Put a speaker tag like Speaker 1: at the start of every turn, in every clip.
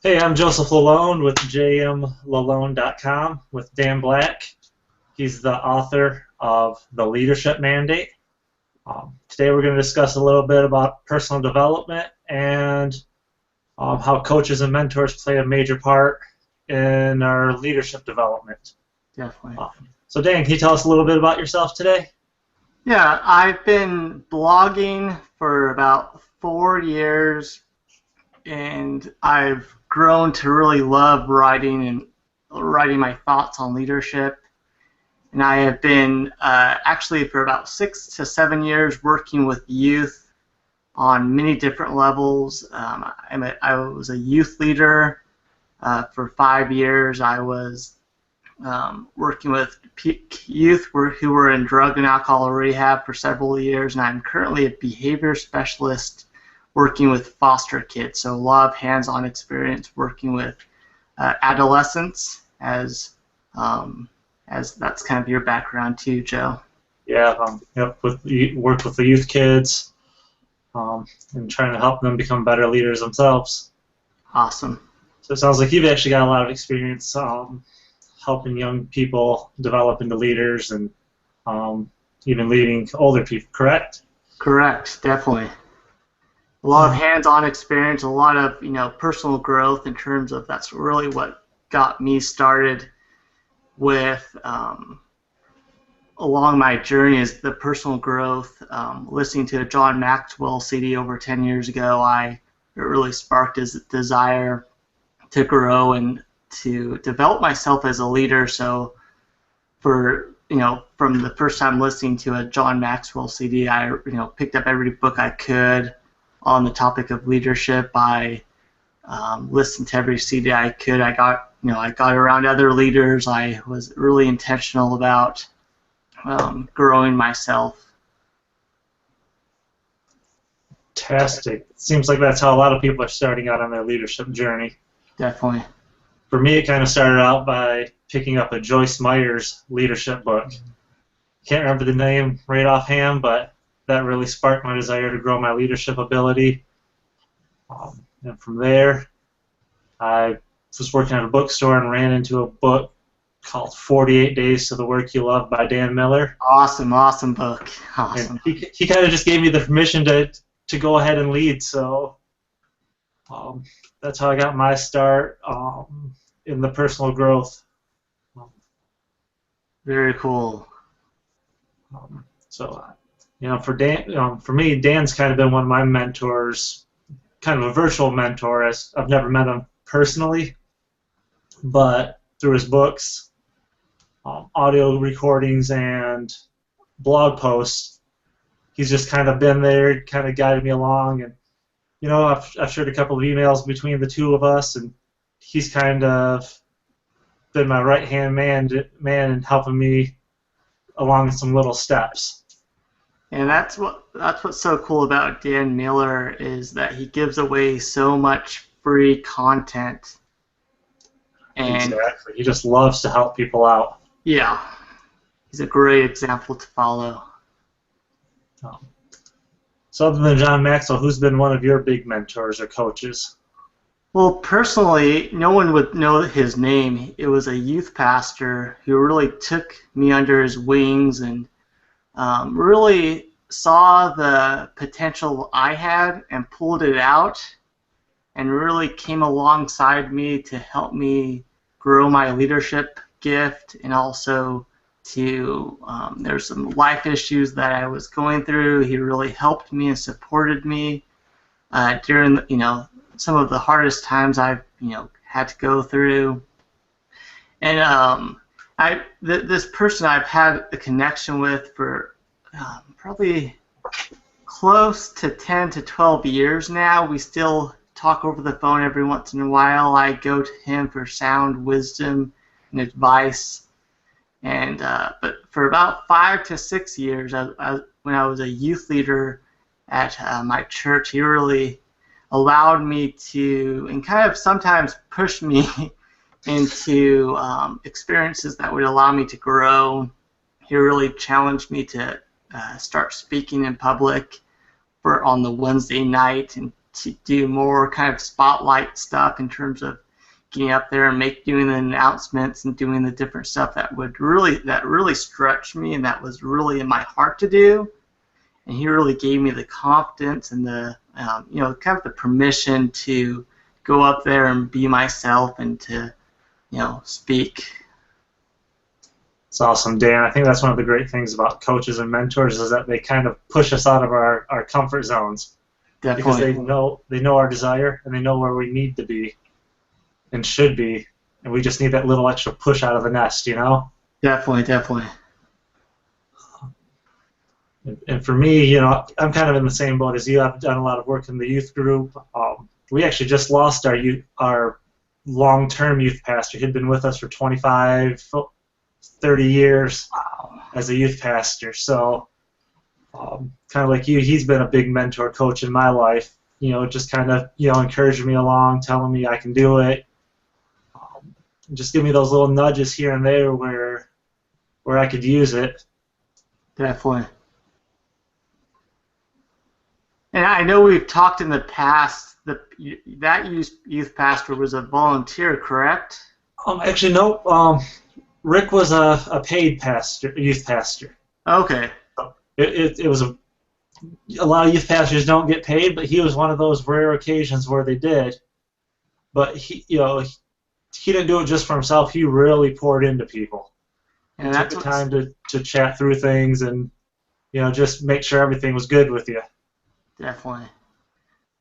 Speaker 1: Hey, I'm Joseph Lalone with jmlalone.com with Dan Black. He's the author of The Leadership Mandate. Today we're going to discuss a little bit about personal development and how coaches and mentors play a major part in our leadership development.
Speaker 2: Definitely.
Speaker 1: So Dan, can you tell us a little bit about yourself today?
Speaker 2: Yeah, I've been blogging for about 4 years, and I've grown to really love writing my thoughts on leadership. And I have been actually for about 6 to 7 years working with youth on many different levels. I was a youth leader for 5 years. I was working with youth who were in drug and alcohol rehab for several years, and I'm currently a behavior specialist working with foster kids. So a lot of hands-on experience working with adolescents, as that's kind of your background too, Joe.
Speaker 1: Yeah, worked with the youth kids and trying to help them become better leaders themselves.
Speaker 2: Awesome.
Speaker 1: So it sounds like you've actually got a lot of experience helping young people develop into leaders and even leading older people, correct?
Speaker 2: Correct, definitely. A lot of hands-on experience, a lot of personal growth in terms of that's really what got me started with along my journey is the personal growth. Listening to a John Maxwell CD over 10 years ago, it really sparked his desire to grow and to develop myself as a leader. So from the first time listening to a John Maxwell CD, I picked up every book I could on the topic of leadership. I listened to every CD I could. I got around other leaders. I was really intentional about growing myself.
Speaker 1: Fantastic. It seems like that's how a lot of people are starting out on their leadership journey.
Speaker 2: Definitely.
Speaker 1: For me, it kind of started out by picking up a Joyce Meyer's leadership book. Can't remember the name right offhand, but that really sparked my desire to grow my leadership ability. And from there, I was working at a bookstore and ran into a book called 48 Days to the Work You Love by Dan Miller.
Speaker 2: Awesome book. Awesome.
Speaker 1: And he kind of just gave me the permission to go ahead and lead, so that's how I got my start in the personal growth.
Speaker 2: Very cool.
Speaker 1: For Dan, for me, Dan's kind of been one of my mentors, kind of a virtual mentor. As I've never met him personally, but through his books, audio recordings, and blog posts, he's just kind of been there, kind of guided me along. And I've shared a couple of emails between the two of us, and he's kind of been my right-hand man in helping me along some little steps.
Speaker 2: And that's what's so cool about Dan Miller is that he gives away so much free content. And
Speaker 1: exactly. He just loves to help people out.
Speaker 2: Yeah. He's a great example to follow.
Speaker 1: So other than John Maxwell, who's been one of your big mentors or coaches?
Speaker 2: Well, personally, no one would know his name. It was a youth pastor who really took me under his wings and really saw the potential I had and pulled it out and really came alongside me to help me grow my leadership gift, and also there's some life issues that I was going through. He really helped me and supported me during some of the hardest times I've had to go through. And this person I've had a connection with for probably close to 10 to 12 years now. We still talk over the phone every once in a while. I go to him for sound wisdom and advice. And but for about 5 to 6 years, when I was a youth leader at my church, he really allowed me to, and kind of sometimes pushed me into experiences that would allow me to grow. He really challenged me to start speaking in public on the Wednesday night and to do more kind of spotlight stuff in terms of getting up there and doing the announcements and doing the different stuff that really stretched me and that was really in my heart to do. And he really gave me the confidence and the kind of the permission to go up there and be myself and to speak.
Speaker 1: It's awesome, Dan. I think that's one of the great things about coaches and mentors is that they kind of push us out of our comfort zones.
Speaker 2: Definitely.
Speaker 1: Because they know our desire and they know where we need to be and should be, and we just need that little extra push out of the nest,
Speaker 2: Definitely.
Speaker 1: And for me, I'm kind of in the same boat as you. I've done a lot of work in the youth group. We actually just lost our long-term youth pastor. He'd been with us for 25, 30 years as a youth pastor. So kind of like you, he's been a big mentor coach in my life. Just kind of encouraging me along, telling me I can do it. Just give me those little nudges here and there where I could use it.
Speaker 2: Definitely. And I know we've talked in the past that youth pastor was a volunteer, correct?
Speaker 1: Actually, no. Rick was a paid youth pastor.
Speaker 2: Okay.
Speaker 1: It was a lot of youth pastors don't get paid, but he was one of those rare occasions where they did. But he didn't do it just for himself. He really poured into people. And took the time to chat through things and just make sure everything was good with you.
Speaker 2: Definitely.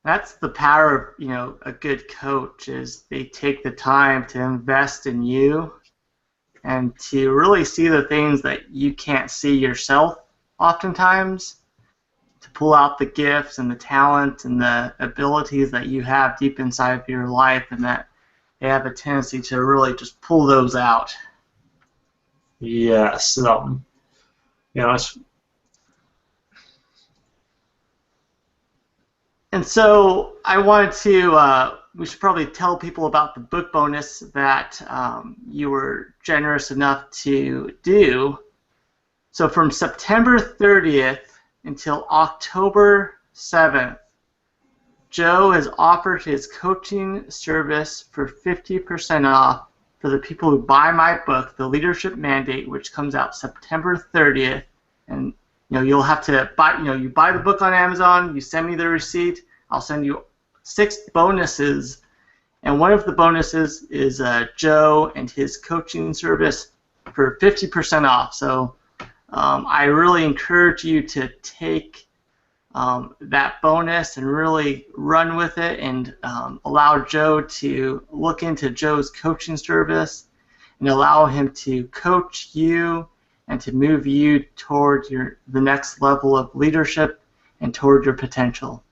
Speaker 2: That's the power of a good coach is they take the time to invest in you and to really see the things that you can't see yourself oftentimes, to pull out the gifts and the talent and the abilities that you have deep inside of your life, and that they have a tendency to really just pull those out.
Speaker 1: Yes. It's.
Speaker 2: And so I wanted to, we should probably tell people about the book bonus that you were generous enough to do. So from September 30th until October 7th, Joe has offered his coaching service for 50% off for the people who buy my book, The Leadership Mandate, which comes out September 30th. And you'll have to buy, you buy the book on Amazon, you send me the receipt, I'll send you 6 bonuses, and one of the bonuses is Joe and his coaching service for 50% off. So I really encourage you to take that bonus and really run with it and allow Joe to look into Joe's coaching service and allow him to coach you and to move you toward the next level of leadership and toward your potential.